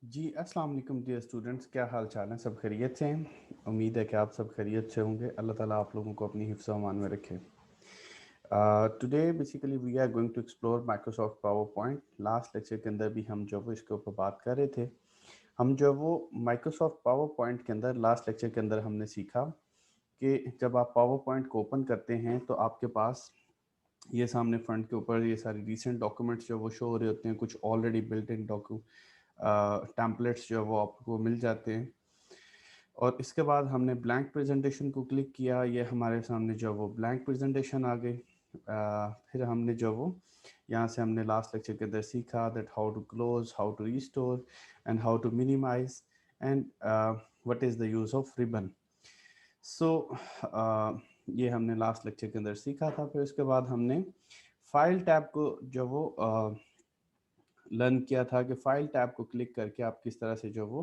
जी, अस्सलाम वालेकुम dear students, क्या हाल चाल है? सब खैरियत से हैं? उम्मीद है कि आप सब खैरियत से होंगे। अल्लाह ताला आप लोगों को अपनी हिफ्ज़ व अमान में रखे। Today basically we are going to explore Microsoft PowerPoint. Last lecture के अंदर भी हम जो वो इसके ऊपर बात कर रहे थे। हम जो वो माइक्रोसॉफ्ट पावर पॉइंट के अंदर लास्ट लेक्चर के अंदर हमने सीखा कि जब आप पावर पॉइंट को ओपन करते हैं तो आपके पास ये सामने फ्रंट के ऊपर ये सारी रिसेंट डॉक्यूमेंट्स जो वो शो हो रहे होते हैं। कुछ ऑलरेडी बिल्ट इन टेम्पलेट्स जो वो आपको मिल जाते हैं। और इसके बाद हमने ब्लैंक प्रेजेंटेशन को क्लिक किया, ये हमारे सामने जो वो ब्लैंक प्रेजेंटेशन आ गई। फिर हमने जो वो यहाँ से हमने लास्ट लेक्चर के अंदर सीखा that how to close, how to restore and how to minimize and what is the use of ribbon. So ये हमने लास्ट लेक्चर के अंदर सीखा था। फिर उसके बाद हमने फाइल टैब को जो वो लर्न किया था कि फ़ाइल टैब को क्लिक करके आप किस तरह से जो वो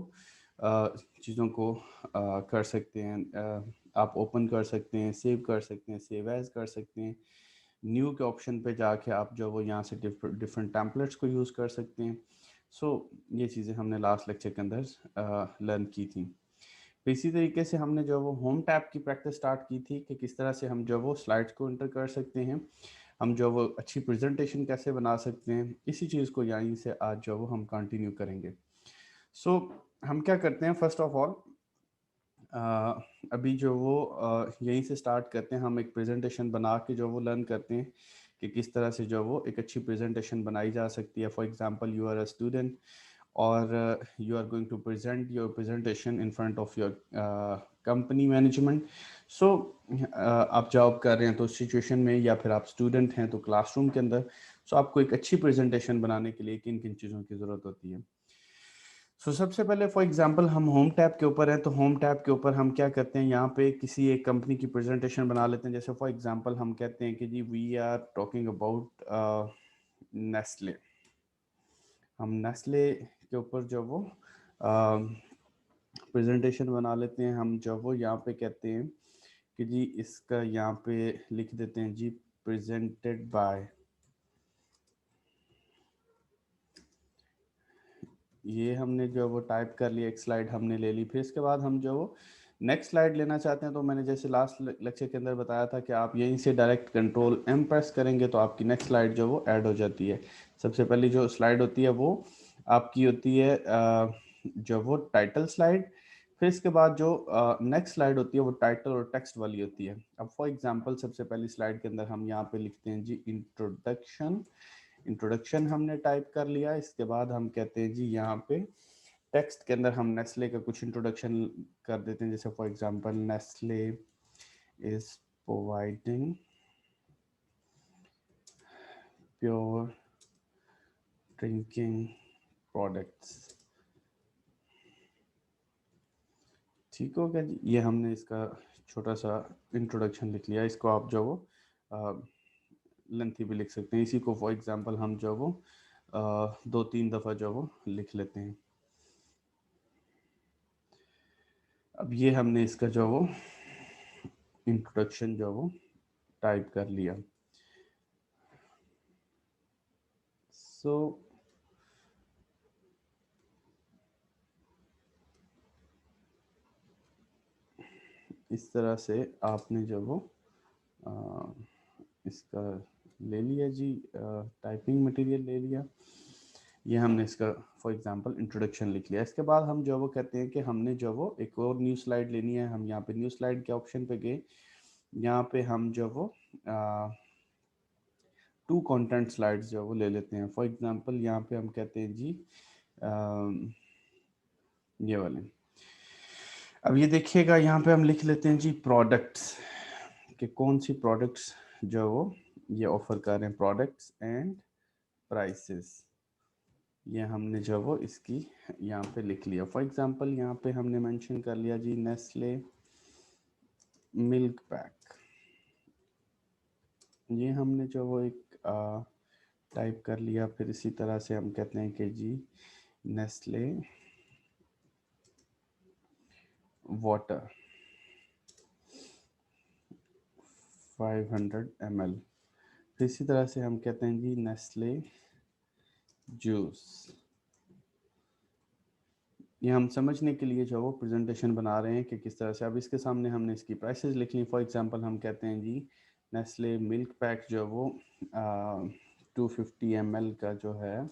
चीज़ों को कर सकते हैं। आप ओपन कर सकते हैं, सेव कर सकते हैं, सेव एज़ कर सकते हैं। न्यू के ऑप्शन पे जाके आप जो वो यहाँ से डिफरेंट टेम्पलेट्स को यूज़ कर सकते हैं। सो ये चीज़ें हमने लास्ट लेक्चर के अंदर लर्न की थी। तो इसी तरीके से हमने जो वो होम टैब की प्रैक्टिस स्टार्ट की थी कि किस तरह से हम जो वो स्लाइड्स को एंटर कर सकते हैं, हम जो वो अच्छी प्रेजेंटेशन कैसे बना सकते हैं। इसी चीज़ को यहीं से आज जो वो हम कंटिन्यू करेंगे। सो हम क्या करते हैं, फर्स्ट ऑफ ऑल अभी जो वो यहीं से स्टार्ट करते हैं। हम एक प्रेजेंटेशन बना के जो वो लर्न करते हैं कि किस तरह से जो वो एक अच्छी प्रेजेंटेशन बनाई जा सकती है। For example you are a student और you are going to present your presentation in front of your company management. So आप जॉब कर रहे हैं तो उस सिचुएशन में, या फिर आप स्टूडेंट हैं तो क्लासरूम के अंदर, सो आपको एक अच्छी प्रेजेंटेशन बनाने के लिए किन किन चीज़ों की ज़रूरत होती है। सो सबसे पहले फॉर एग्जांपल हम होम टैब के ऊपर हैं, तो होम टैब के ऊपर हम क्या करते हैं, यहाँ पे किसी एक कंपनी की प्रेजेंटेशन बना लेते हैं। जैसे फॉर एग्जांपल हम कहते हैं कि जी we are talking about Nestle. हम नेस्ले के ऊपर जो वो प्रेजेंटेशन बना लेते हैं। हम जब वो यहाँ पे कहते हैं कि जी इसका यहाँ पे लिख देते हैं जी प्रेजेंटेड बाय, ये हमने जो वो टाइप कर लिया, एक स्लाइड हमने ले ली। फिर इसके बाद हम जो वो नेक्स्ट स्लाइड लेना चाहते हैं, तो मैंने जैसे लास्ट लेक्चर के अंदर बताया था कि आप यहीं से डायरेक्ट कंट्रोल एम प्रेस करेंगे तो आपकी नेक्स्ट स्लाइड जो वो ऐड हो जाती है। सबसे पहली जो स्लाइड होती है वो आपकी होती है जो वो टाइटल स्लाइड। फिर इसके बाद जो नेक्स्ट स्लाइड होती है वो टाइटल और टेक्स्ट वाली होती है। अब फॉर एग्जांपल सबसे पहली स्लाइड के अंदर हम यहाँ पे लिखते हैं जी इंट्रोडक्शन। इंट्रोडक्शन हमने टाइप कर लिया। इसके बाद हम कहते हैं जी यहाँ पे टेक्स्ट के अंदर हम नेस्ले का कुछ इंट्रोडक्शन कर देते हैं। जैसे for example Nestle is providing pure drinking products. ठीक हो गया जी, ये हमने इसका छोटा सा इंट्रोडक्शन लिख लिया। इसको आप जो वो लेंथी भी लिख सकते हैं। इसी को फॉर एग्जांपल हम जो वो दो तीन दफ़ा जो वो लिख लेते हैं। अब ये हमने इसका जो वो इंट्रोडक्शन जो वो टाइप कर लिया। सो इस तरह से आपने जो वो आ, इसका ले लिया जी, टाइपिंग मटेरियल ले लिया। ये हमने इसका फॉर एग्जांपल इंट्रोडक्शन लिख लिया। इसके बाद हम जो वो कहते हैं कि हमने जो वो एक और न्यू स्लाइड लेनी है। हम यहाँ पे न्यू स्लाइड के ऑप्शन पे गए। यहाँ पे हम जो वो टू कंटेंट स्लाइड्स जो वो ले लेते हैं। फॉर एग्जांपल यहाँ पे हम कहते हैं जी ये वाले। अब ये देखिएगा यहाँ पे हम लिख लेते हैं जी प्रोडक्ट्स, कि कौन सी प्रोडक्ट्स जो वो ये ऑफर कर रहे हैं, प्रोडक्ट्स एंड प्राइसेस। ये हमने जो वो इसकी यहाँ पे लिख लिया। फॉर एग्जांपल यहाँ पे हमने मेंशन कर लिया जी नेस्ले मिल्क पैक। ये हमने जो वो एक टाइप कर लिया। फिर इसी तरह से हम कहते हैं कि जी नेस्ले वाटर 500 ml। फिर इसी तरह से हम कहते हैं जी नेस्ले जूस ये हम समझने के लिए जो वो प्रेजेंटेशन बना रहे हैं कि किस तरह से। अब इसके सामने हमने इसकी प्राइसेस लिख ली। फॉर एग्जांपल हम कहते हैं जी नेस्ले मिल्क पैक जो वो 250 ml का जो है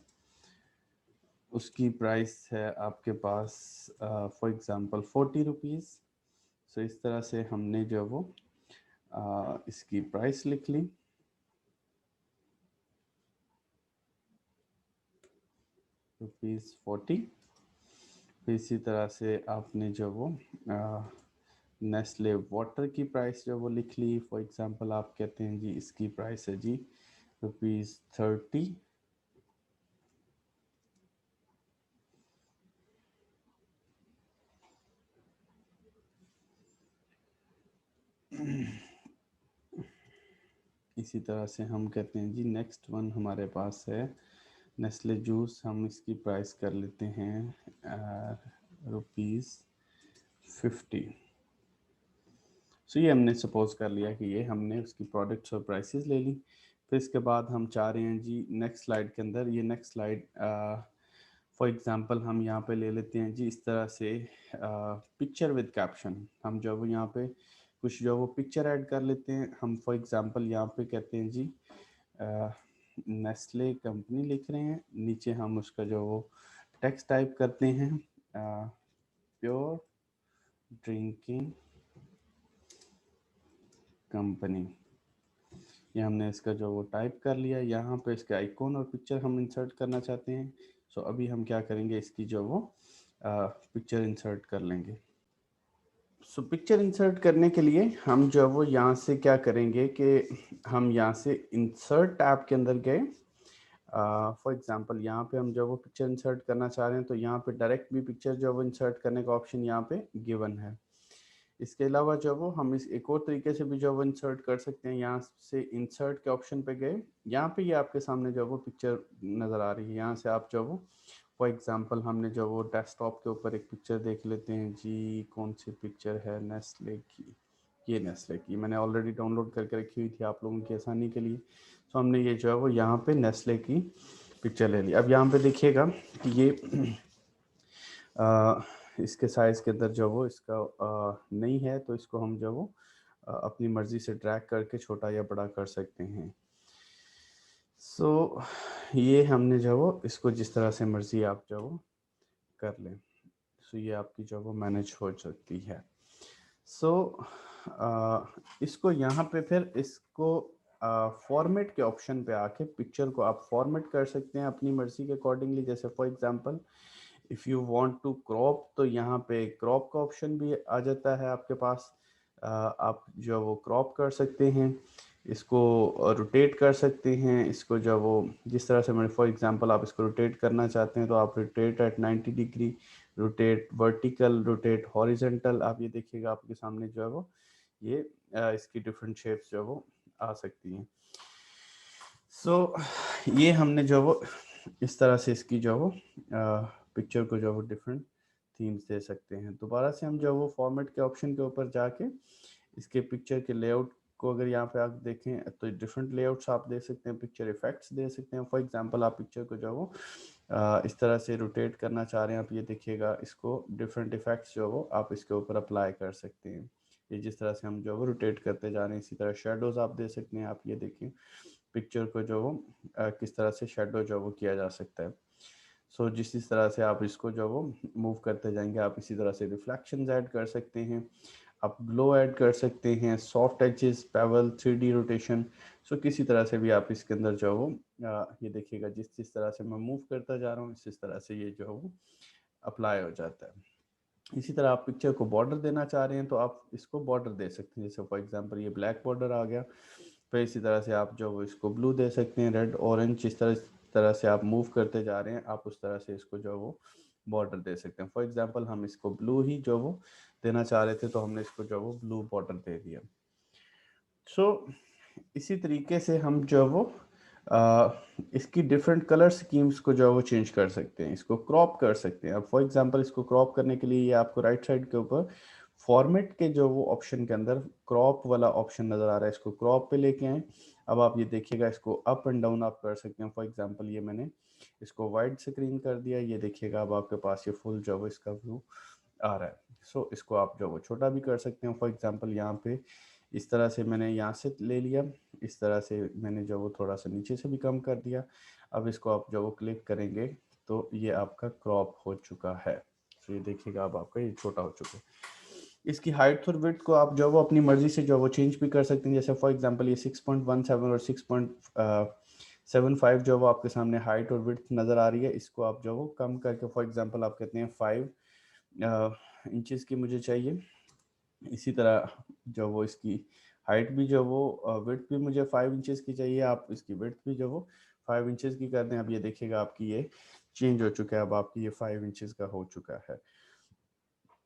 उसकी प्राइस है आपके पास फॉर एग्जांपल 40 रुपीज़। सो इस तरह से हमने जो वो इसकी प्राइस लिख ली, ₹40। इसी तरह से आपने जो वो नेस्ले वाटर की प्राइस जो वो लिख ली। फॉर एग्जांपल आप कहते हैं जी इसकी प्राइस है जी ₹30। इसी तरह से हम कहते हैं जी नेक्स्ट वन हमारे पास है नेस्ले जूस। हम इसकी प्राइस कर लेते हैं ₹50। सो ये हमने सपोज कर लिया कि ये हमने उसकी प्रोडक्ट्स और प्राइसेस ले ली। फिर इसके बाद हम चाह रहे हैं जी नेक्स्ट स्लाइड के अंदर, ये नेक्स्ट स्लाइड फॉर एग्जांपल हम यहाँ पे ले लेते हैं जी इस तरह से पिक्चर विद कैप्शन। हम जो वो यहाँ पे कुछ जो वो पिक्चर ऐड कर लेते हैं। हम फॉर एग्जांपल यहाँ पे कहते हैं जी नेस्ले कंपनी लिख रहे हैं, नीचे हम उसका जो वो टेक्स्ट टाइप करते हैं प्योर ड्रिंकिंग कंपनी। ये हमने इसका जो वो टाइप कर लिया। यहाँ पे इसके आइकॉन और पिक्चर हम इंसर्ट करना चाहते हैं। सो अभी हम क्या करेंगे, इसकी जो वो पिक्चर इंसर्ट कर लेंगे। सो पिक्चर इंसर्ट करने के लिए हम जो वो यहाँ से क्या करेंगे कि हम यहाँ से इंसर्ट टैब के अंदर गए। फॉर एग्जांपल यहाँ पे हम जो वो पिक्चर इंसर्ट करना चाह रहे हैं तो यहाँ पे डायरेक्ट भी पिक्चर जो वो इंसर्ट करने का ऑप्शन यहाँ पे गिवन है। इसके अलावा जो वो हम इस एक और तरीके से भी जो वो इंसर्ट कर सकते हैं। यहाँ से इंसर्ट के ऑप्शन पे गए, यहाँ पे ये आपके सामने जो वो पिक्चर नज़र आ रही है। यहाँ से आप जो वो फॉर एग्जांपल हमने जो वो डेस्कटॉप के ऊपर एक पिक्चर देख लेते हैं जी, कौन सी पिक्चर है, नेस्ले की। ये नेस्ले की मैंने ऑलरेडी डाउनलोड करके रखी हुई थी आप लोगों की आसानी के लिए। तो हमने ये जो है वो यहाँ पे नेस्ले की पिक्चर ले ली। अब यहाँ पे देखिएगा कि ये इसके साइज़ के अंदर जो वो इसका नहीं है, तो इसको हम जो वो अपनी मर्ज़ी से ड्रैग करके छोटा या बड़ा कर सकते हैं। सो ये हमने जो वो इसको जिस तरह से मर्ज़ी आप जो वो कर लें। सो ये आपकी जो वो मैनेज हो सकती है। सो इसको यहाँ पे फिर इसको फॉर्मेट के ऑप्शन पे आके पिक्चर को आप फॉर्मेट कर सकते हैं अपनी मर्ज़ी के अकॉर्डिंगली। जैसे for example if you want to crop, तो यहाँ पे क्रॉप का ऑप्शन भी आ जाता है आपके पास। आप जो वो क्रॉप कर सकते हैं, इसको रोटेट कर सकते हैं। इसको जो वो जिस तरह से मैंने फॉर एग्जांपल आप इसको रोटेट करना चाहते हैं तो आप rotate eight 90 degree, rotate vertical, rotate horizontal. आप ये देखिएगा आपके सामने जो है वो ये इसकी डिफरेंट शेप्स जो वो आ सकती हैं। सो ये हमने जो वो इस तरह से इसकी जो वो पिक्चर को जो वो डिफरेंट थीम्स दे सकते हैं। दोबारा से हम जो वो फॉर्मेट के ऑप्शन के ऊपर जाके इसके पिक्चर के लेआउट को अगर यहाँ पे आप देखें तो डिफरेंट लेआउट्स आप दे सकते हैं, पिक्चर इफेक्ट्स दे सकते हैं। फॉर एग्जांपल आप पिक्चर को जो वो इस तरह से रोटेट करना चाह रहे हैं, आप ये देखिएगा इसको डिफरेंट इफेक्ट्स जो वो आप इसके ऊपर अप्लाई कर सकते हैं। ये जिस तरह से हम जो वो रोटेट करते जा रहे हैं, इसी तरह शेडोज़ आप दे सकते हैं। आप ये देखिए पिक्चर को जो वो किस तरह से शेडो जो वो किया जा सकता है। सो जिस तरह से आप इसको जो वो मूव करते जाएंगे, आप इसी तरह से रिफ्लेक्शंस ऐड कर सकते हैं, आप ग्लो ऐड कर सकते हैं, सॉफ्ट एजेस, पेवल, 3D रोटेशन। सो किसी तरह से भी आप इसके अंदर जो वो ये देखिएगा जिस तरह से मैं मूव करता जा रहा हूँ इस तरह से ये जो वो अप्लाई हो जाता है। इसी तरह आप पिक्चर को बॉर्डर देना चाह रहे हैं तो आप इसको बॉर्डर दे सकते हैं। जैसे फॉर एग्जांपल ये ब्लैक बॉर्डर आ गया, फिर इसी तरह से आप जो वो इसको ब्लू दे सकते हैं, रेड, ऑरेंज। जिस तरह से आप मूव करते जा रहे हैं आप उस तरह से इसको जो वो बॉर्डर दे सकते हैं। फॉर एग्जांपल हम इसको ब्लू ही जो वो देना चाह रहे थे तो हमने इसको जो वो ब्लू बॉर्डर दे दिया। सो इसी तरीके से हम जो वो इसकी डिफरेंट कलर स्कीम्स को जो वो चेंज कर सकते हैं, इसको क्रॉप कर सकते हैं। अब फॉर एग्जांपल इसको क्रॉप करने के लिए ये आपको राइट साइड के ऊपर फॉर्मेट के जो वो ऑप्शन के अंदर क्रॉप वाला ऑप्शन नज़र आ रहा है, इसको क्रॉप पे लेके आए। अब आप ये देखिएगा इसको अप एंड डाउन आप कर सकते हैं। फॉर एग्जांपल ये मैंने इसको वाइड स्क्रीन कर दिया, ये देखिएगा अब आपके पास ये फुल जो है इसका व्यू आ रहा है। सो इसको आप जो वो छोटा भी कर सकते हैं। फॉर एग्जांपल यहाँ पे इस तरह से मैंने यहाँ से ले लिया, इस तरह से मैंने जो वो थोड़ा सा नीचे से भी कम कर दिया। अब इसको आप जो वो क्लिक करेंगे तो ये आपका क्रॉप हो चुका है। तो ये देखिएगा अब आपका ये छोटा हो चुका है। इसकी हाइट और विड्थ को आप जो वो अपनी मर्जी से जो वो चेंज भी कर सकते हैं। जैसे फॉर एग्जांपल ये 6.17 और 6.75 जो वो आपके सामने हाइट और विड्थ नज़र आ रही है, इसको आप जो वो कम करके फॉर एग्जांपल आप कहते हैं 5 इंचेस की मुझे चाहिए। इसी तरह जो वो इसकी हाइट भी जो वो विड्थ भी मुझे 5 इंचेस की चाहिए, आप इसकी विड्थ भी जो वो 5 इंचेस की कर दें। अब ये देखिएगा आपकी ये चेंज हो चुका है, अब आपकी ये 5 इंचेस का हो चुका है।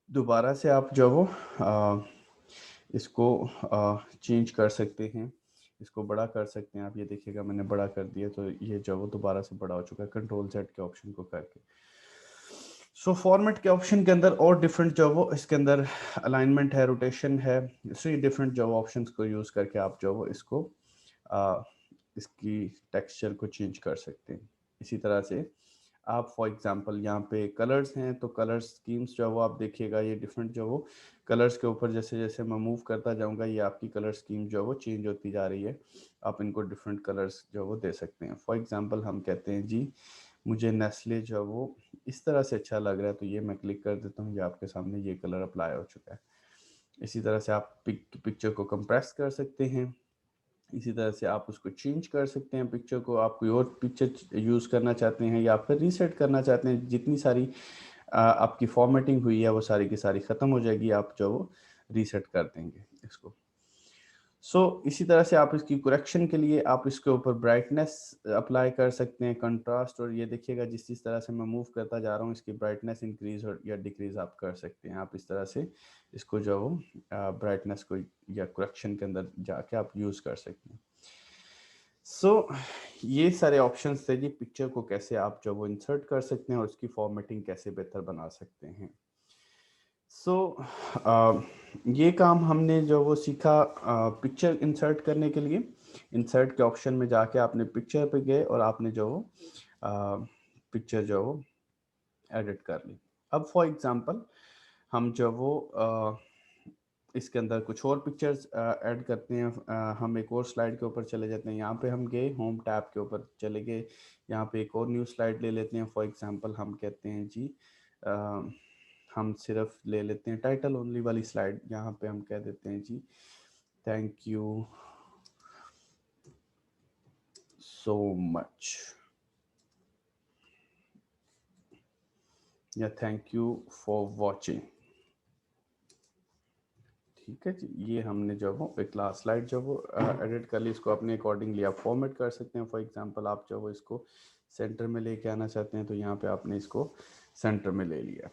दोबारा से आप जो वो इसको चेंज कर सकते हैं, इसको बड़ा कर सकते हैं। आप ये देखिएगा मैंने बड़ा कर दिया तो ये जो वो दोबारा से बड़ा हो चुका है कंट्रोल Z के ऑप्शन को करके। सो फॉर्मेट के ऑप्शन के अंदर और डिफरेंट जो वो इसके अंदर अलाइनमेंट है, रोटेशन है। सो ये डिफरेंट जो ऑप्शंस को यूज़ करके आप जो वो इसको इसकी टेक्सचर को चेंज कर सकते हैं। इसी तरह से आप फॉर एग्जांपल यहाँ पे कलर्स हैं तो कलर स्कीम्स जो है वो आप देखिएगा ये डिफरेंट जो वो कलर्स के ऊपर जैसे जैसे मैं मूव करता जाऊँगा ये आपकी कलर स्कीम जो है वो चेंज होती जा रही है। आप इनको डिफरेंट कलर्स जो वो दे सकते हैं। फॉर एग्जांपल हम कहते हैं जी मुझे नेस्ले जो है वो इस तरह से अच्छा लग रहा है, तो ये मैं क्लिक कर देता हूँ, ये आपके सामने ये कलर अप्लाई हो चुका है। इसी तरह से आप पिक्चर को कंप्रेस कर सकते हैं। इसी तरह से आप उसको चेंज कर सकते हैं पिक्चर को, आप कोई और पिक्चर यूज़ करना चाहते हैं या फिर रीसेट करना चाहते हैं। जितनी सारी आपकी फॉर्मेटिंग हुई है वो सारी की सारी ख़त्म हो जाएगी, आप जो वो रीसेट कर देंगे इसको। इसी तरह से आप इसकी करेक्शन के लिए आप इसके ऊपर ब्राइटनेस अप्लाई कर सकते हैं, कंट्रास्ट, और ये देखिएगा जिस तरह से मैं मूव करता जा रहा हूँ इसकी ब्राइटनेस इंक्रीज और या डिक्रीज आप कर सकते हैं। आप इस तरह से इसको जो ब्राइटनेस को या करेक्शन के अंदर जाके आप यूज़ कर सकते हैं। ये सारे ऑप्शंस थे जी, पिक्चर को कैसे आप जो वो इंसर्ट कर सकते हैं और उसकी फॉर्मेटिंग कैसे बेहतर बना सकते हैं। ये काम हमने जो वो सीखा पिक्चर इंसर्ट करने के लिए। इंसर्ट के ऑप्शन में जाके आपने पिक्चर पे गए और आपने जो पिक्चर जो वो एडिट कर ली। अब फॉर एग्जांपल हम जो वो इसके अंदर कुछ और पिक्चर्स ऐड करते हैं। हम एक और स्लाइड के ऊपर चले जाते हैं। यहाँ पे हम गए होम टैब के ऊपर चले गए, यहाँ पे एक और न्यू स्लाइड ले लेते हैं। फॉर एग्जांपल हम कहते हैं जी हम सिर्फ ले लेते हैं टाइटल ओनली वाली स्लाइड। यहाँ पे हम कह देते हैं जी थैंक यू सो मच या थैंक यू फॉर वॉचिंग। ठीक है जी, ये हमने जो वो एक लास्ट स्लाइड जो वो एडिट कर ली, इसको अपने अकॉर्डिंगली आप फॉर्मेट कर सकते हैं। फॉर एग्जांपल आप जो वो इसको सेंटर में लेके आना चाहते हैं तो यहाँ पे आपने इसको सेंटर में ले लिया।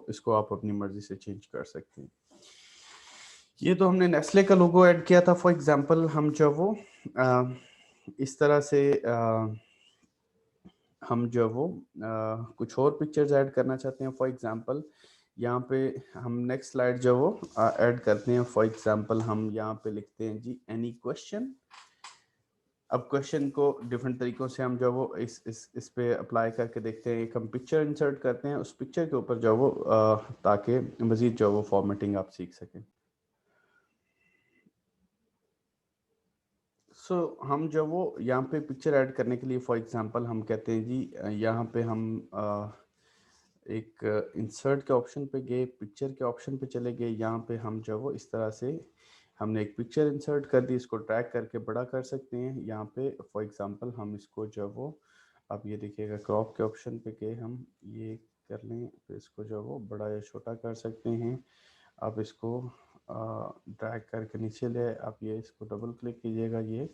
इसको आप अपनी मर्जी से चेंज कर सकते हैं। ये तो हमने नेस्ले का लोगो ऐड किया था। फॉर एग्जांपल हम जो वो इस तरह से हम जो वो कुछ और पिक्चर्स ऐड करना चाहते हैं। फॉर एग्जांपल यहाँ पे हम नेक्स्ट स्लाइड जो वो ऐड करते हैं। फॉर एग्जांपल हम यहाँ पे लिखते हैं जी एनी क्वेश्चन। अब क्वेश्चन को डिफरेंट तरीकों से हम जो वो इस पे अप्लाई करके देखते हैं। एक हम पिक्चर इंसर्ट करते हैं, उस पिक्चर के ऊपर जो वो ताकि मज़ीद जो वो फॉर्मेटिंग आप सीख सकें। हम जो वो यहाँ पे पिक्चर ऐड करने के लिए फॉर एग्जांपल हम कहते हैं जी यहाँ पे हम एक इंसर्ट के ऑप्शन पे गए, पिक्चर के ऑप्शन पे चले गए। यहाँ पे हम जो वो इस तरह से हमने एक पिक्चर इंसर्ट कर दी, इसको ट्रैक करके बड़ा कर सकते हैं। यहाँ पे फॉर एग्जांपल हम इसको जो वो अब ये देखिएगा क्रॉप के ऑप्शन पे गए, हम ये कर लें, फिर इसको जो वो बड़ा या छोटा कर सकते हैं। आप इसको ड्रैग करके नीचे ले, आप ये इसको डबल क्लिक कीजिएगा, ये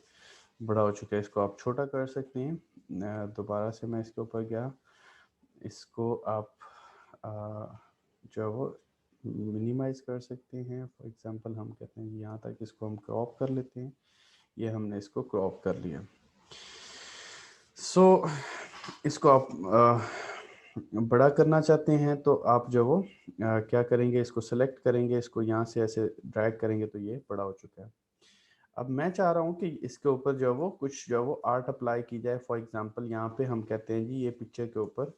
बड़ा हो चुका है। इसको आप छोटा कर सकते हैं। दोबारा से मैं इसके ऊपर गया, इसको आप जो वो मिनिमाइज कर सकते हैं। फॉर एग्जांपल हम कहते हैं यहाँ तक इसको हम क्रॉप कर लेते हैं। ये हमने इसको क्रॉप कर लिया। इसको आप बड़ा करना चाहते हैं तो आप जो वो क्या करेंगे, इसको सेलेक्ट करेंगे, इसको यहाँ से ऐसे ड्रैग करेंगे तो ये बड़ा हो चुका है। अब मैं चाह रहा हूँ कि इसके ऊपर जो वो कुछ जो वो आर्ट अप्लाई की जाए। फॉर एग्जांपल यहाँ पे हम कहते हैं जी ये पिक्चर के ऊपर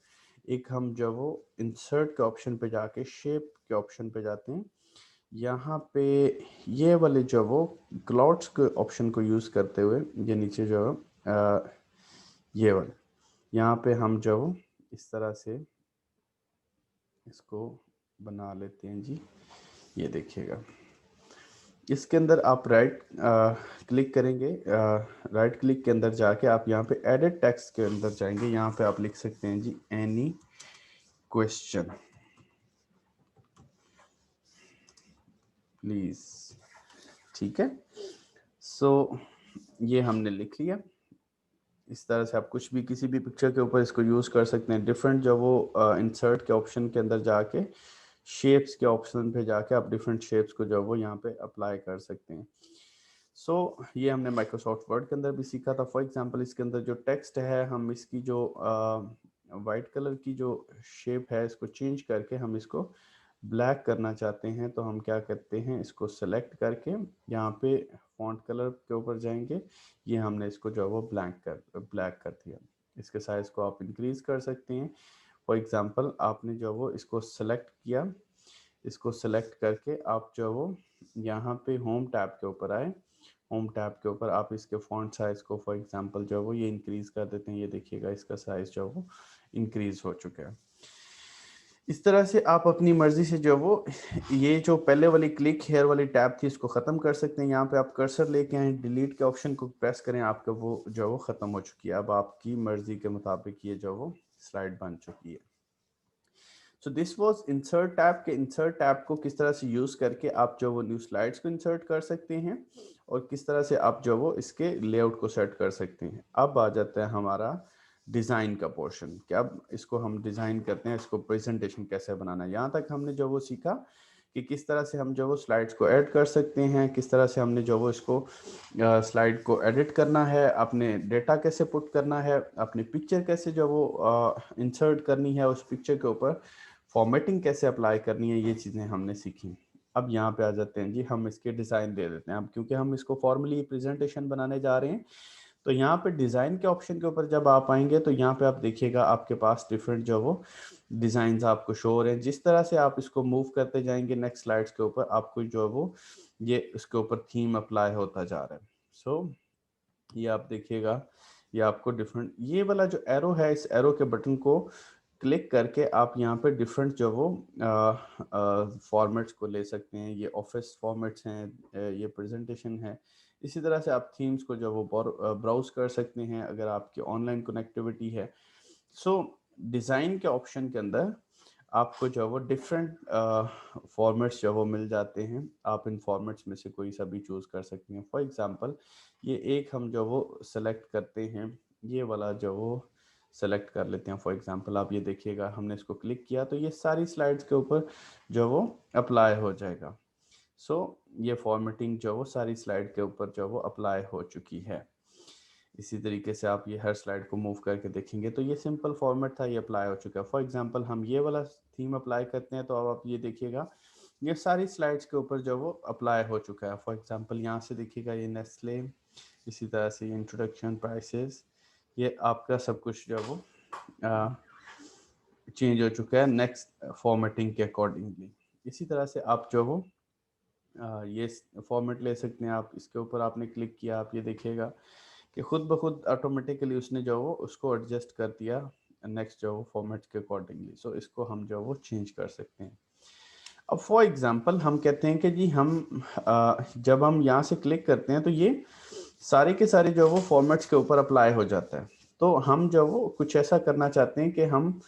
एक हम जो वो इंसर्ट के ऑप्शन पे जाके शेप के ऑप्शन पे जाते हैं। यहाँ पे ये वाले जो वो क्लाउड्स के ऑप्शन को यूज़ करते हुए ये नीचे जो ये वाले यहाँ पे हम जो इस तरह से इसको बना लेते हैं जी। ये देखिएगा, इसके अंदर आप राइट क्लिक करेंगे। राइट क्लिक के अंदर जाके आप यहाँ पे एडिट टेक्स्ट के अंदर जाएंगे। यहाँ पे आप लिख सकते हैं जी एनी क्वेश्चन प्लीज। ठीक है, सो ये हमने लिख लिया। इस तरह से आप कुछ भी किसी भी पिक्चर के ऊपर इसको यूज़ कर सकते हैं। डिफरेंट जो वो इंसर्ट के ऑप्शन के अंदर जाके शेप्स के ऑप्शन पे जाके आप डिफरेंट शेप्स को जो वो यहाँ पे अप्लाई कर सकते हैं। सो ये हमने माइक्रोसॉफ्ट वर्ड के अंदर भी सीखा था। फॉर एग्जांपल इसके अंदर जो टेक्स्ट है, हम इसकी जो वाइट कलर की जो शेप है इसको चेंज करके हम इसको ब्लैक करना चाहते हैं, तो हम क्या करते हैं, इसको सेलेक्ट करके यहाँ पे फॉन्ट कलर के ऊपर जाएंगे। ये हमने इसको जो वो ब्लैक कर दिया। इसके साइज को आप इंक्रीज कर सकते हैं। फॉर एग्जांपल आपने जो वो इसको सेलेक्ट किया, इसको सेलेक्ट करके आप जो वो यहाँ पे होम टैब के ऊपर आए। होम टैब के ऊपर आप इसके फॉन्ट साइज को फॉर एग्जांपल जो वो ये इंक्रीज कर देते हैं। ये देखिएगा इसका साइज जो वो इंक्रीज हो चुका है। इस तरह से आप अपनी मर्जी से जो वो ये जो पहले वाली क्लिक हेयर वाली टैब थी इसको ख़त्म कर सकते हैं। यहाँ पे आप कर्सर लेके आए, डिलीट के ऑप्शन को प्रेस करें, आपका वो जो वो ख़त्म हो चुकी है। अब आपकी मर्जी के मुताबिक ये जो वो स्लाइड बन चुकी है। So this was insert tab के इंसर्ट टैब को किस तरह से यूज़ करके आप जो वो न्यू स्लाइड्स को इंसर्ट कर सकते हैं और किस तरह से आप जो वो इसके लेआउट को सेट कर सकते हैं। अब आ जाता है हमारा डिज़ाइन का पोर्शन कि अब इसको हम डिज़ाइन करते हैं, इसको प्रेजेंटेशन कैसे बनाना है। यहाँ तक हमने जो वो सीखा कि किस तरह से हम जो वो स्लाइड्स को ऐड कर सकते हैं, किस तरह से हमने जो वो इसको स्लाइड को एडिट करना है, अपने डेटा कैसे पुट करना है, अपनी पिक्चर कैसे जो वो इंसर्ट करनी है, उस पिक्चर के ऊपर फॉर्मेटिंग कैसे अप्लाई करनी है, ये चीज़ें हमने सीखी। अब यहाँ पे आ जाते हैं जी, हम इसके डिज़ाइन दे देते हैं। अब क्योंकि हम इसको फॉर्मली प्रेजेंटेशन बनाने जा रहे हैं, तो यहाँ पे डिज़ाइन के ऑप्शन के ऊपर जब आप आएंगे तो यहाँ पे आप देखिएगा आपके पास डिफरेंट जो वो डिज़ाइंस आपको शो हो रहे हैं। जिस तरह से आप इसको मूव करते जाएंगे नेक्स्ट स्लाइड्स के ऊपर, आपको जो है वो ये उसके ऊपर थीम अप्लाई होता जा रहा है। सो ये आप देखिएगा, ये आपको डिफरेंट, ये वाला जो एरो है, इस एरो के बटन को क्लिक करके आप यहाँ पे डिफरेंट जो वो फॉर्मेट्स को ले सकते हैं। ये ऑफिस फॉर्मेट्स हैं, ये प्रेजेंटेशन है। इसी तरह से आप थीम्स को जो वो ब्राउज कर सकते हैं अगर आपकी ऑनलाइन कनेक्टिविटी है। सो डिज़ाइन के ऑप्शन के अंदर आपको जो वो डिफरेंट फॉर्मेट्स जो वो मिल जाते हैं। आप इन फॉर्मेट्स में से कोई सा भी चूज़ कर सकते हैं। फॉर एग्जांपल ये एक हम जो वो सेलेक्ट करते हैं, ये वाला जो वो सेलेक्ट कर लेते हैं। फॉर एग्जांपल आप ये देखिएगा, हमने इसको क्लिक किया तो ये सारी स्लाइड्स के ऊपर जो वो अप्लाई हो जाएगा। सो ये फॉर्मेटिंग जो वो सारी स्लाइड के ऊपर जो वो अप्लाई हो चुकी है। इसी तरीके से आप ये हर स्लाइड को मूव करके देखेंगे तो ये सिंपल फॉर्मेट था, ये अप्लाई हो चुका है। फॉर एग्जांपल हम ये वाला थीम अप्लाई करते हैं तो अब आप ये देखिएगा ये सारी स्लाइड्स के ऊपर जो वो अप्लाई हो चुका है। फॉर एग्जांपल यहाँ से देखिएगा ये नेस्ले, इसी तरह से ये इंट्रोडक्शन, प्राइसेस, ये आपका सब कुछ जो वो चेंज हो चुका है नेक्स्ट फॉर्मेटिंग के अकॉर्डिंगली। इसी तरह से आप जो वो ये फॉर्मेट ले सकते हैं। आप इसके ऊपर आपने क्लिक किया, आप ये देखिएगा कि खुद ब खुद ऑटोमेटिकली उसने जो वो उसको एडजस्ट कर दिया नेक्स्ट जो वो फॉर्मेट के अकॉर्डिंगली। सो इसको हम जो वो चेंज कर सकते हैं। अब फॉर एग्जांपल हम कहते हैं कि जी हम जब हम यहाँ से क्लिक करते हैं तो ये सारे के सारे जो वो फॉर्मेट्स के ऊपर अप्लाई हो जाता है। तो हम जो वो कुछ ऐसा करना चाहते हैं कि हम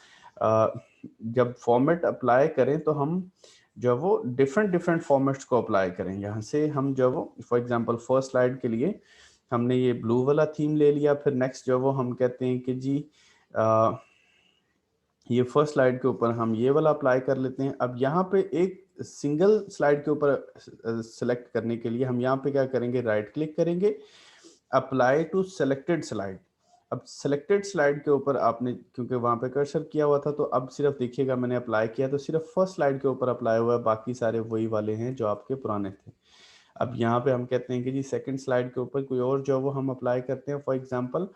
जब फॉर्मेट अप्लाई करें तो हम जो वो डिफरेंट डिफरेंट फॉर्मेट्स को अप्लाई करें। यहाँ से हम जो वो फॉर एग्जांपल फर्स्ट स्लाइड के लिए हमने ये ब्लू वाला थीम ले लिया। फिर नेक्स्ट जो वो हम कहते हैं कि जी ये फर्स्ट स्लाइड के ऊपर हम ये वाला अप्लाई कर लेते हैं। अब यहाँ पे एक सिंगल स्लाइड के ऊपर सेलेक्ट करने के लिए हम यहाँ पे क्या करेंगे, राइट क्लिक करेंगे, अप्लाई टू सेलेक्टेड स्लाइड। अब सेलेक्टेड स्लाइड के ऊपर आपने क्योंकि वहाँ पे कर्सर किया हुआ था तो अब सिर्फ देखिएगा मैंने अप्लाई किया तो सिर्फ फर्स्ट स्लाइड के ऊपर अप्लाई हुआ है, बाकी सारे वही वाले हैं जो आपके पुराने थे। अब यहाँ पे हम कहते हैं कि जी सेकंड स्लाइड के ऊपर कोई और जो वो हम अप्लाई करते हैं, फॉर एग्जांपल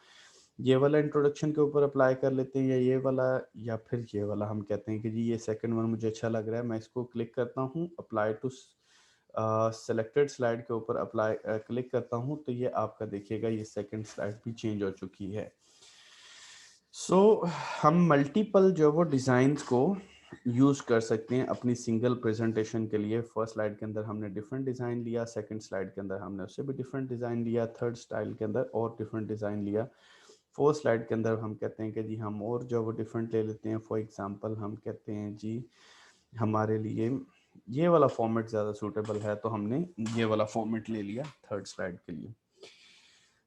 ये वाला इंट्रोडक्शन के ऊपर अप्लाई कर लेते हैं, या ये वाला, या फिर ये वाला। हम कहते हैं कि जी ये सेकंड वन मुझे अच्छा लग रहा है, मैं इसको क्लिक करता हूँ, अप्लाई टू सेलेक्टेड स्लाइड के ऊपर अप्लाई क्लिक करता हूँ, तो ये आपका देखिएगा ये सेकंड स्लाइड भी चेंज हो चुकी है। सो हम मल्टीपल जो वो डिज़ाइंस को यूज़ कर सकते हैं अपनी सिंगल प्रेजेंटेशन के लिए। फर्स्ट स्लाइड के अंदर हमने डिफरेंट डिज़ाइन लिया, सेकंड स्लाइड के अंदर हमने उससे भी डिफरेंट डिज़ाइन लिया, थर्ड स्टाइल के अंदर और डिफरेंट डिज़ाइन लिया, फोर्थ स्लाइड के अंदर हम कहते हैं कि जी हम और जो वो डिफरेंट ले लेते हैं। फॉर एग्जांपल हम कहते हैं जी हमारे लिए ये वाला फॉर्मेट ज़्यादा सूटेबल है, तो हमने ये वाला फॉर्मेट ले लिया थर्ड स्लाइड के लिए।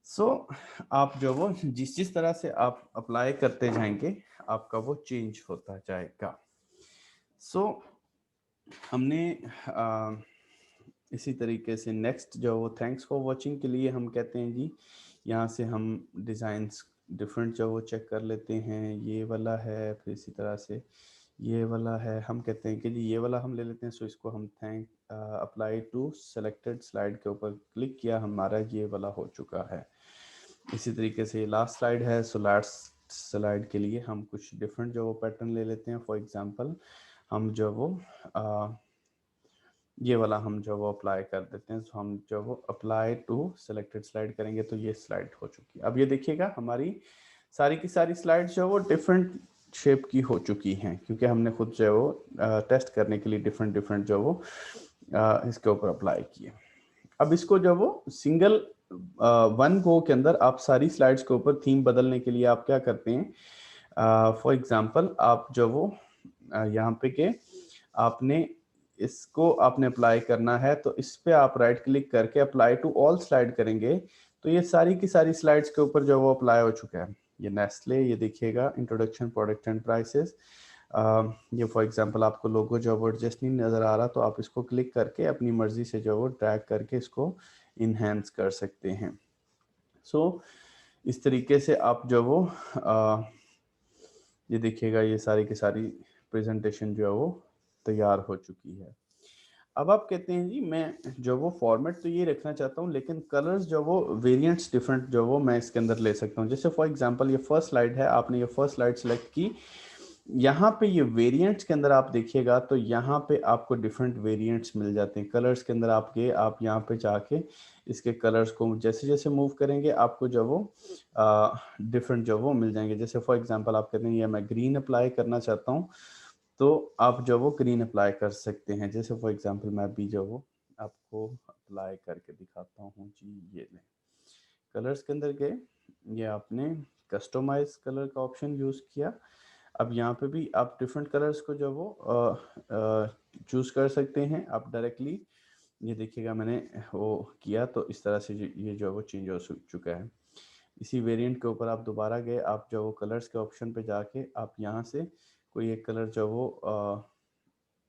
सो आप जो वो जिस जिस तरह से आप अप्लाई करते जाएंगे आपका वो चेंज होता जाएगा। सो हमने इसी तरीके से नेक्स्ट जो वो थैंक्स फॉर वॉचिंग के लिए हम कहते हैं जी यहाँ से हम डिज़ाइंस डिफरेंट जो वो चेक कर लेते हैं। ये वाला है, फिर इसी तरह से ये वाला है, हम कहते हैं कि जी ये वाला हम ले लेते हैं। सो इसको हम then apply to selected slide के ऊपर क्लिक किया, हमारा ये वाला हो चुका है। इसी तरीके से लास्ट स्लाइड है, सो लास्ट स्लाइड के लिए हम कुछ डिफरेंट जो वो पैटर्न ले लेते हैं। फॉर एग्जांपल हम जो वो ये वाला हम जो वो अप्लाई कर देते हैं। तो हम जो वो अप्लाई टू सेलेक्टेड स्लाइड करेंगे तो ये स्लाइड हो चुकी है। अब ये देखिएगा हमारी सारी की सारी स्लाइड जो वो डिफरेंट शेप की हो चुकी हैं, क्योंकि हमने खुद जो वो टेस्ट करने के लिए डिफरेंट डिफरेंट जो वो इसके ऊपर अप्लाई किए। अब इसको जो वो सिंगल वन गो के अंदर आप सारी स्लाइड्स के ऊपर थीम बदलने के लिए आप क्या करते हैं। फॉर एग्जांपल आप जो वो यहाँ पे के आपने इसको आपने अप्लाई करना है, तो इस पे आप राइट क्लिक करके अप्लाई टू ऑल स्लाइड करेंगे, तो ये सारी की सारी स्लाइड्स के ऊपर जो वो अप्लाई हो चुका है। ये नेस्ले, ये देखिएगा इंट्रोडक्शन, प्रोडक्ट एंड प्राइसेस। ये फॉर एग्जांपल आपको लोगो जो वो एडजस्ट नहीं नज़र आ रहा, तो आप इसको क्लिक करके अपनी मर्जी से जो वो ड्रैग करके इसको इन्हेंस कर सकते हैं। सो इस तरीके से आप जो वो ये देखिएगा ये सारी की सारी प्रेजेंटेशन जो है वो तैयार हो चुकी है। अब आप कहते हैं जी मैं जो वो फॉर्मेट तो ये रखना चाहता हूँ, लेकिन कलर्स जो वो वेरिएंट्स डिफरेंट जो वो मैं इसके अंदर ले सकता हूँ। जैसे फॉर एग्जांपल ये फर्स्ट स्लाइड है, आपने ये फर्स्ट स्लाइड सेलेक्ट की, यहाँ पे ये वेरिएंट्स के अंदर आप देखिएगा तो यहाँ पे आपको डिफरेंट वेरिएंट्स मिल जाते हैं। कलर्स के अंदर आप गए, आप यहाँ पे जाके इसके कलर्स को जैसे जैसे मूव करेंगे आपको जो वो डिफरेंट जो वो मिल जाएंगे। जैसे फॉर एग्जांपल आप कहते हैं ये मैं ग्रीन अप्लाई करना चाहता हूँ, तो आप जो वो ग्रीन अप्लाई कर सकते हैं। जैसे फॉर एग्जांपल मैं भी जो वो आपको अप्लाई करके दिखाता हूँ जी। ये लें, कलर्स के अंदर गए, ये आपने कस्टमाइज कलर का ऑप्शन यूज़ किया। अब यहाँ पे भी आप डिफरेंट कलर्स को जो वो चूज़ कर सकते हैं आप डायरेक्टली। ये देखिएगा मैंने वो किया, तो इस तरह से ये जो वो चेंज हो चुका है। इसी वेरिएंट के ऊपर आप दोबारा गए, आप जो वो कलर्स के ऑप्शन पे जाके आप यहाँ से कोई एक कलर जो वो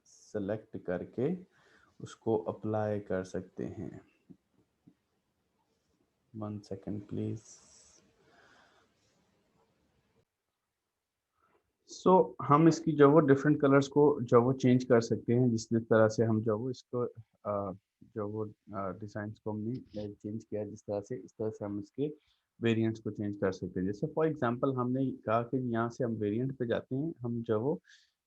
सेलेक्ट करके उसको अप्लाई कर सकते हैं। 1 सेकेंड प्लीज। सो हम इसकी जो वो डिफरेंट कलर्स को जो वो चेंज कर सकते हैं, जिस जिस तरह से हम जो वो इसको जो वो डिज़ाइंस को हमने चेंज किया, जिस तरह से इस तरह से हम इसके वेरिएंट्स को चेंज कर सकते हैं। जैसे फॉर एग्जांपल हमने कहा कि यहाँ से हम वेरिएंट पे जाते हैं, हम जो वो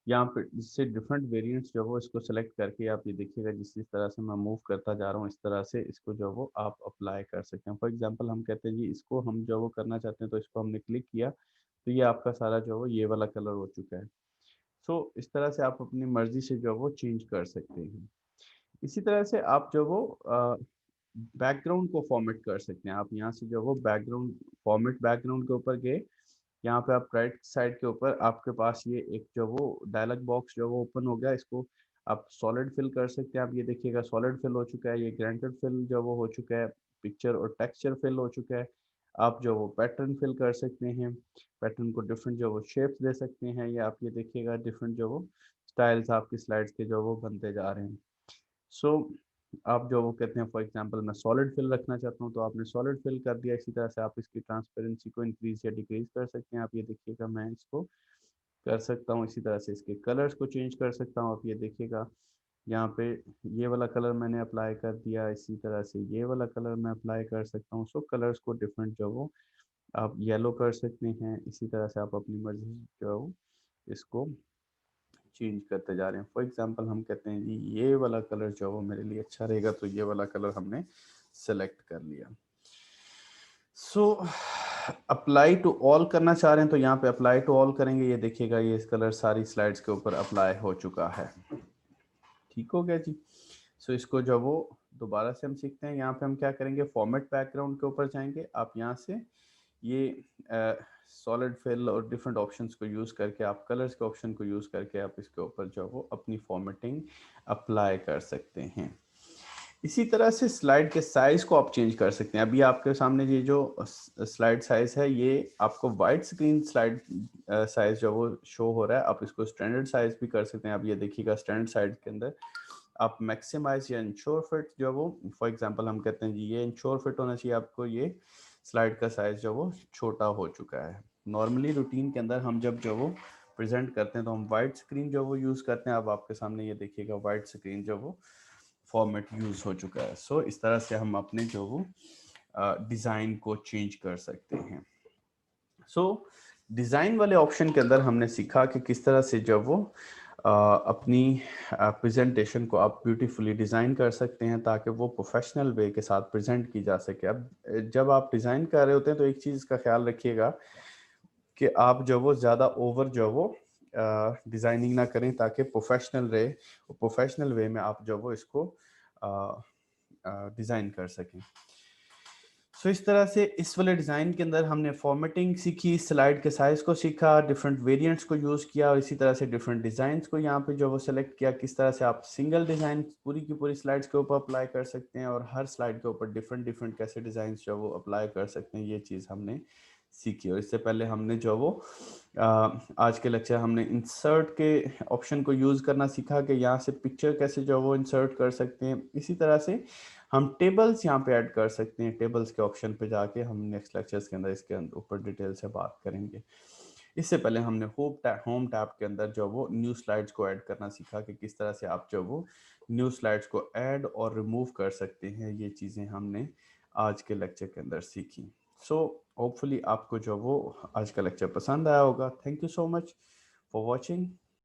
यहाँ पे जिससे डिफरेंट वेरिएंट्स जो वो इसको सेलेक्ट करके आप ये देखिएगा जिस जिस तरह से मैं मूव करता जा रहा हूँ, इस तरह से इसको जो वो आप अप्लाई कर सकते हैं। फॉर एग्जांपल हम कहते हैं जी इसको हम जो वो करना चाहते हैं, तो इसको हमने क्लिक किया, तो ये आपका सारा जो वो ये वाला कलर हो चुका है। सो इस तरह से आप अपनी मर्जी से जो वो चेंज कर सकते हैं। इसी तरह से आप जो वो बैकग्राउंड को फॉर्मेट कर सकते हैं। आप यहाँ से जो वो बैकग्राउंड फॉर्मेट बैकग्राउंड के ऊपर गए, यहाँ पे आप राइट साइड के ऊपर आपके पास ये एक जो वो डायलॉग बॉक्स जो वो ओपन हो गया, इसको आप सॉलिड फिल कर सकते हैं। आप ये देखिएगा सॉलिड फिल हो चुका है, ये ग्रांटेड फिल जो वो हो चुका है, पिक्चर और टेक्सचर फिल हो चुका है। आप जो वो पैटर्न फिल कर सकते हैं, पैटर्न को डिफरेंट जो वो शेप्स दे सकते हैं। ये आप ये देखिएगा डिफरेंट जो वो स्टाइल्स आपकी स्लाइड्स के जो वो बनते जा रहे हैं। सो आप जो वो कहते हैं फॉर एग्जांपल मैं सॉलिड फिल रखना चाहता हूँ, तो आपने सॉलिड फिल कर दिया। इसी तरह से आप इसकी ट्रांसपेरेंसी को इंक्रीज या डिक्रीज कर सकते हैं। आप ये देखिएगा मैं इसको कर सकता हूँ। इसी तरह से इसके कलर्स को चेंज कर सकता हूँ। आप ये देखिएगा यहाँ पे ये वाला कलर मैंने अप्लाई कर दिया, इसी तरह से ये वाला कलर मैं अप्लाई कर सकता हूँ। सो कलर्स को डिफरेंट जो वो आप येलो कर सकते हैं, इसी तरह से आप अपनी मर्जी जो इसको चेंज करते जा रहे हैं। फॉर एग्जांपल हम कहते हैं जी ये वाला कलर जो वो मेरे लिए अच्छा रहेगा, तो ये वाला कलर हमने सेलेक्ट कर लिया। सो अप्लाई टू ऑल करना चाह रहे हैं तो यहाँ पे अप्लाई टू ऑल करेंगे, ये देखिएगा ये कलर सारी स्लाइड्स के ऊपर अप्लाई हो चुका है। ठीक हो गया जी। सो इसको जब वो दोबारा से हम सीखते हैं, यहाँ पे हम क्या करेंगे, फॉर्मेट बैकग्राउंड के ऊपर जाएंगे। आप यहाँ से ये सॉलिड फिल और डिफरेंट ऑप्शंस को यूज़ करके, आप कलर्स के ऑप्शन को यूज़ करके आप इसके ऊपर जो वो अपनी फॉर्मेटिंग अप्लाई कर सकते हैं। इसी तरह से स्लाइड के साइज को आप चेंज कर सकते हैं। अभी आपके सामने ये जो स्लाइड साइज है, ये आपको वाइड स्क्रीन स्लाइड साइज जो वो शो हो रहा है, आप इसको स्टैंडर्ड साइज भी कर सकते हैं। अब ये देखिएगा स्टैंडर्ड साइज के अंदर आप मैक्सिमाइज या इंश्योर फिट जो वो, फॉर एग्जांपल हम कहते हैं जी ये इंश्योर फिट होना चाहिए आपको, ये स्लाइड का साइज जो वो छोटा हो चुका है। नॉर्मली रूटीन के अंदर हम जब जो वो प्रेजेंट करते हैं तो हम वाइड स्क्रीन जो वो यूज़ करते हैं। अब आपके सामने ये देखिएगा वाइड स्क्रीन जो वो फॉर्मेट यूज़ हो चुका है। सो इस तरह से हम अपने जो वो डिज़ाइन को चेंज कर सकते हैं। सो डिज़ाइन वाले ऑप्शन के अंदर हमने सीखा कि किस तरह से जब वो अपनी प्रेजेंटेशन को आप ब्यूटीफुली डिज़ाइन कर सकते हैं ताकि वो प्रोफेशनल वे के साथ प्रेजेंट की जा सके। अब जब आप डिज़ाइन कर रहे होते हैं तो एक चीज़ का ख्याल रखिएगा कि आप जो वो ज़्यादा ओवर जो वो डिज़ाइनिंग ना करें ताकि प्रोफेशनल रहे, प्रोफेशनल वे में आप जो वो इसको डिज़ाइन कर सकें। सो इस तरह से इस वाले डिज़ाइन के अंदर हमने फॉर्मेटिंग सीखी, स्लाइड के साइज़ को सीखा, डिफरेंट वेरिएंट्स को यूज़ किया और इसी तरह से डिफरेंट डिज़ाइंस को यहाँ पे जो वो सेलेक्ट किया। किस तरह से आप सिंगल डिज़ाइन पूरी की पूरी स्लाइड्स के ऊपर अप्लाई कर सकते हैं और हर स्लाइड के ऊपर डिफरेंट डिफरेंट कैसे डिज़ाइन जो वो अप्लाई कर सकते हैं, ये चीज़ हमने सीखी। और इससे पहले हमने जो वो आज के लेक्चर हमने इंसर्ट के ऑप्शन को यूज़ करना सीखा कि यहाँ से पिक्चर कैसे जो वो इंसर्ट कर सकते हैं। इसी तरह से हम टेबल्स यहाँ पे ऐड कर सकते हैं। टेबल्स के ऑप्शन पे जाके हम नेक्स्ट लेक्चर्स के अंदर इसके ऊपर डिटेल से बात करेंगे। इससे पहले हमने होम टैब के अंदर जो वो न्यू स्लाइड्स को ऐड करना सीखा कि किस तरह से आप जो वो न्यू स्लाइड्स को ऐड और रिमूव कर सकते हैं। ये चीज़ें हमने आज के लेक्चर के अंदर सीखी। सो होपफुली आपको जो वो आज का लेक्चर पसंद आया होगा। Thank you so much for watching.